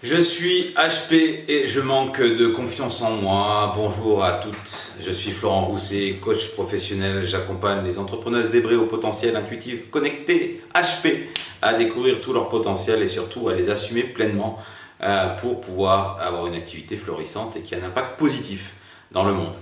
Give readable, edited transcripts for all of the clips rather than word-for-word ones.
Je suis HP et je manque de confiance en moi. Bonjour à toutes, je suis Florent Rousset, coach professionnel. J'accompagne les entrepreneurs zébrés au potentiel intuitif connectés HP à découvrir tout leur potentiel et surtout à les assumer pleinement pour pouvoir avoir une activité florissante et qui a un impact positif dans le monde.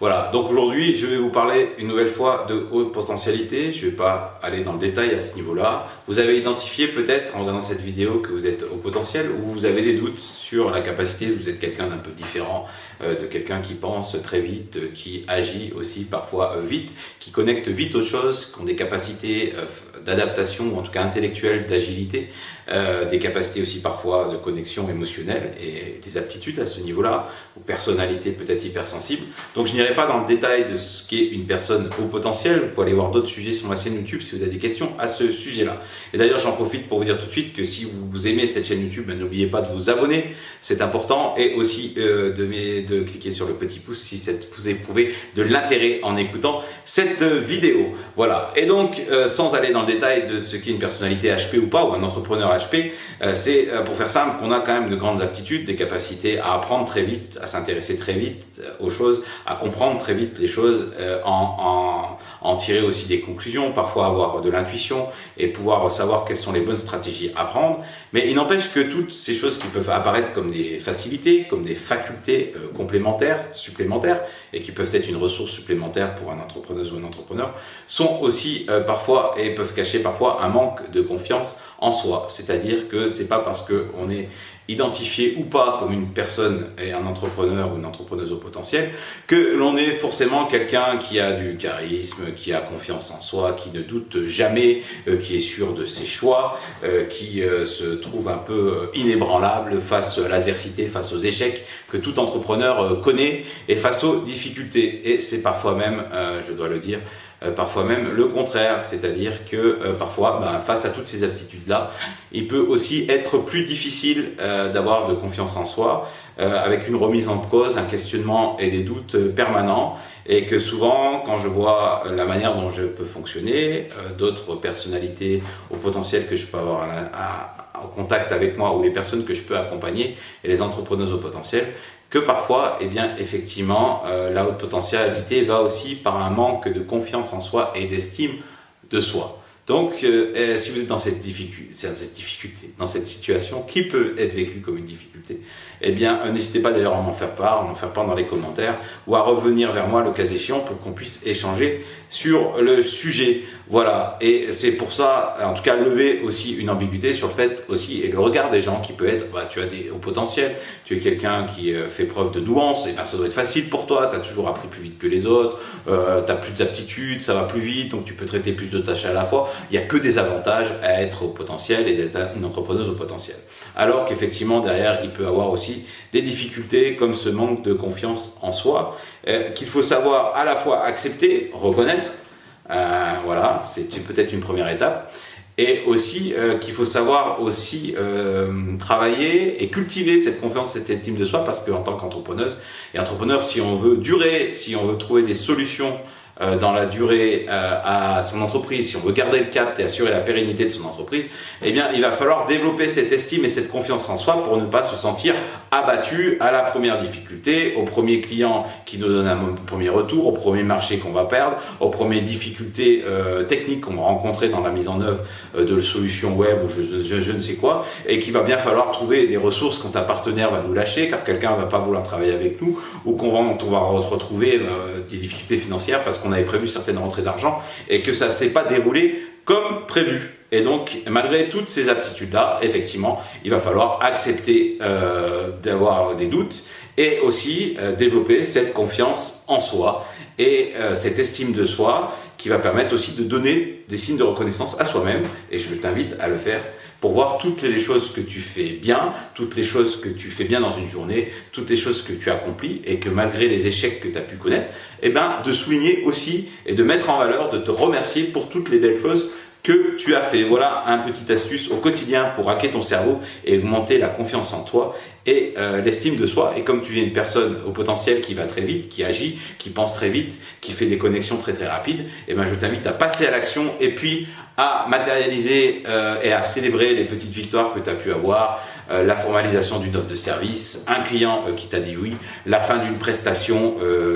Voilà, donc aujourd'hui je vais vous parler une nouvelle fois de haute potentialité. Je ne vais pas aller dans le détail à ce niveau-là. Vous avez identifié peut-être en regardant cette vidéo que vous êtes au potentiel ou vous avez des doutes sur la capacité, vous êtes quelqu'un d'un peu différent, de quelqu'un qui pense très vite, qui agit aussi parfois vite, qui connecte vite aux choses, qui ont des capacités d'adaptation ou en tout cas intellectuelles, d'agilité, des capacités aussi parfois de connexion émotionnelle et des aptitudes à ce niveau-là, ou personnalité peut-être hypersensible. Donc je n'irai pas dans le détail de ce qu'est une personne au potentiel. Vous pouvez aller voir d'autres sujets sur ma chaîne YouTube si vous avez des questions à ce sujet-là. Et d'ailleurs j'en profite pour vous dire tout de suite que si vous aimez cette chaîne YouTube, n'oubliez pas de vous abonner, c'est important, et aussi de cliquer sur le petit pouce si vous éprouvez de l'intérêt en écoutant cette vidéo. Voilà, et donc sans aller dans le détail de ce qu'est une personnalité HP ou pas, ou un entrepreneur HP, c'est pour faire simple qu'on a quand même de grandes aptitudes, des capacités à apprendre très vite, à s'intéresser très vite aux choses, à comprendre très vite les choses, en tirer aussi des conclusions, parfois avoir de l'intuition et pouvoir savoir quelles sont les bonnes stratégies à prendre. Mais il n'empêche que toutes ces choses qui peuvent apparaître comme des facilités, comme des facultés complémentaires, supplémentaires, et qui peuvent être une ressource supplémentaire pour un entrepreneuse ou un entrepreneur, sont aussi parfois, et peuvent cacher parfois, un manque de confiance en soi. C'est-à-dire que c'est pas parce qu'on est identifié ou pas comme une personne et un entrepreneur ou une entrepreneuse au potentiel que l'on est forcément quelqu'un qui a du charisme, qui a confiance en soi, qui ne doute jamais, qui est sûr de ses choix, qui se trouve un peu inébranlable face à l'adversité, face aux échecs que tout entrepreneur connaît, et face aux difficultés. Et c'est parfois même, je dois le dire, parfois même le contraire, c'est-à-dire que parfois, face à toutes ces aptitudes-là, il peut aussi être plus difficile d'avoir de confiance en soi, avec une remise en cause, un questionnement et des doutes permanents, et que souvent, quand je vois la manière dont je peux fonctionner, d'autres personnalités au potentiel que je peux avoir en contact avec moi, ou les personnes que je peux accompagner, et les entrepreneuses au potentiel, que parfois, eh bien, effectivement, la haute potentialité va aussi par un manque de confiance en soi et d'estime de soi. Donc, si vous êtes dans cette difficulté, dans cette situation qui peut être vécue comme une difficulté, eh bien, n'hésitez pas d'ailleurs à m'en faire part dans les commentaires, ou à revenir vers moi le cas échéant pour qu'on puisse échanger sur le sujet. Voilà, et c'est pour ça, en tout cas, lever aussi une ambiguïté sur le fait aussi, et le regard des gens qui peut être, tu as des hauts potentiels, tu es quelqu'un qui fait preuve de douance, et ça doit être facile pour toi, tu as toujours appris plus vite que les autres, tu as plus d'aptitudes, ça va plus vite, donc tu peux traiter plus de tâches à la fois. Il n'y a que des avantages à être au potentiel et d'être une entrepreneuse au potentiel. Alors qu'effectivement, derrière, il peut avoir aussi des difficultés comme ce manque de confiance en soi, qu'il faut savoir à la fois accepter, reconnaître, voilà, c'est peut-être une première étape, et aussi qu'il faut savoir aussi travailler et cultiver cette confiance, cette estime de soi, parce qu'en tant qu'entrepreneuse et entrepreneur, si on veut durer, si on veut trouver des solutions dans la durée à son entreprise, si on veut garder le cap et assurer la pérennité de son entreprise, eh bien, il va falloir développer cette estime et cette confiance en soi pour ne pas se sentir abattu à la première difficulté, au premier client qui nous donne un premier retour, au premier marché qu'on va perdre, aux premières difficultés techniques qu'on va rencontrer dans la mise en œuvre de solutions web ou je ne sais quoi, et qu'il va bien falloir trouver des ressources quand un partenaire va nous lâcher, car quelqu'un ne va pas vouloir travailler avec nous, ou qu'on va retrouver des difficultés financières parce qu'on avait prévu certaines rentrées d'argent et que ça ne s'est pas déroulé comme prévu. Et donc, malgré toutes ces aptitudes-là, effectivement, il va falloir accepter d'avoir des doutes et aussi développer cette confiance en soi et cette estime de soi qui va permettre aussi de donner des signes de reconnaissance à soi-même. Et je t'invite à le faire pour voir toutes les choses que tu fais bien, toutes les choses que tu fais bien dans une journée, toutes les choses que tu accomplis, et que malgré les échecs que tu as pu connaître, eh ben, de souligner aussi et de mettre en valeur, de te remercier pour toutes les belles choses que tu as fait. Voilà un petit astuce au quotidien pour hacker ton cerveau et augmenter la confiance en toi et l'estime de soi. Et comme tu es une personne au potentiel qui va très vite, qui agit, qui pense très vite, qui fait des connexions très très rapides, et ben je t'invite à passer à l'action et puis à matérialiser et à célébrer les petites victoires que tu as pu avoir, la formalisation d'une offre de service, un client qui t'a dit oui, la fin d'une prestation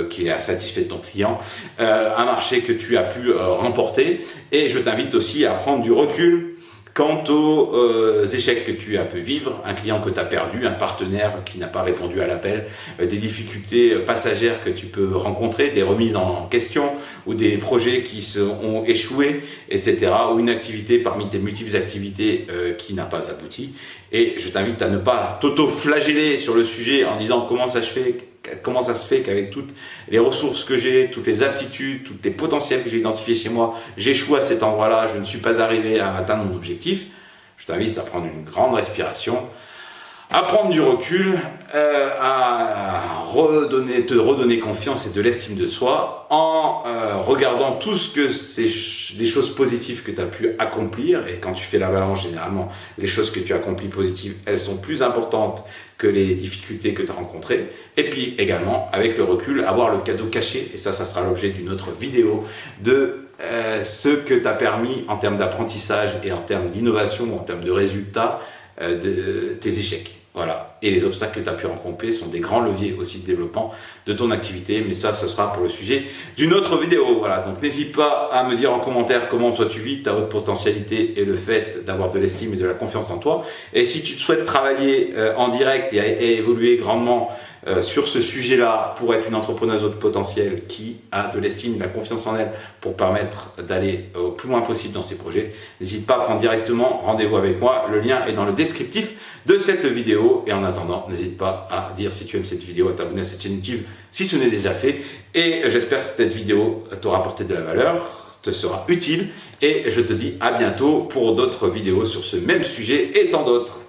qui a satisfait ton client, un marché que tu as pu remporter. Et je t'invite aussi à prendre du recul quant aux échecs que tu as pu vivre, un client que tu as perdu, un partenaire qui n'a pas répondu à l'appel, des difficultés passagères que tu peux rencontrer, des remises en question ou des projets qui ont échoué, etc. Ou une activité parmi tes multiples activités qui n'a pas abouti. Et je t'invite à ne pas t'auto-flageller sur le sujet en disant comment ça se fait qu'avec toutes les ressources que j'ai, toutes les aptitudes, tous les potentiels que j'ai identifiés chez moi, j'échoue à cet endroit-là, je ne suis pas arrivé à atteindre mon objectif. Je t'invite à prendre une grande respiration, à prendre du recul, à te redonner confiance et de l'estime de soi en regardant tout ce que les choses positives que tu as pu accomplir. Et quand tu fais la balance, généralement, les choses que tu as accomplies positives, elles sont plus importantes que les difficultés que tu as rencontrées. Et puis également, avec le recul, avoir le cadeau caché, et ça sera l'objet d'une autre vidéo, de ce que tu as permis en termes d'apprentissage et en termes d'innovation, en termes de résultats, de tes échecs. Voilà. Et les obstacles que tu as pu rencontrer sont des grands leviers aussi de développement de ton activité, mais ça, ce sera pour le sujet d'une autre vidéo. Voilà. Donc n'hésite pas à me dire en commentaire comment toi tu vis ta haute potentialité et le fait d'avoir de l'estime et de la confiance en toi. Et si tu souhaites travailler en direct et évoluer grandement sur ce sujet-là pour être une entrepreneuse haute potentiel qui a de l'estime, de la confiance en elle pour permettre d'aller au plus loin possible dans ses projets, n'hésite pas à prendre directement rendez-vous avec moi. Le lien est dans le descriptif de cette vidéo. Et en attendant, n'hésite pas à dire si tu aimes cette vidéo, à t'abonner à cette chaîne YouTube si ce n'est déjà fait. Et j'espère que cette vidéo t'aura apporté de la valeur, te sera utile. Et je te dis à bientôt pour d'autres vidéos sur ce même sujet et tant d'autres.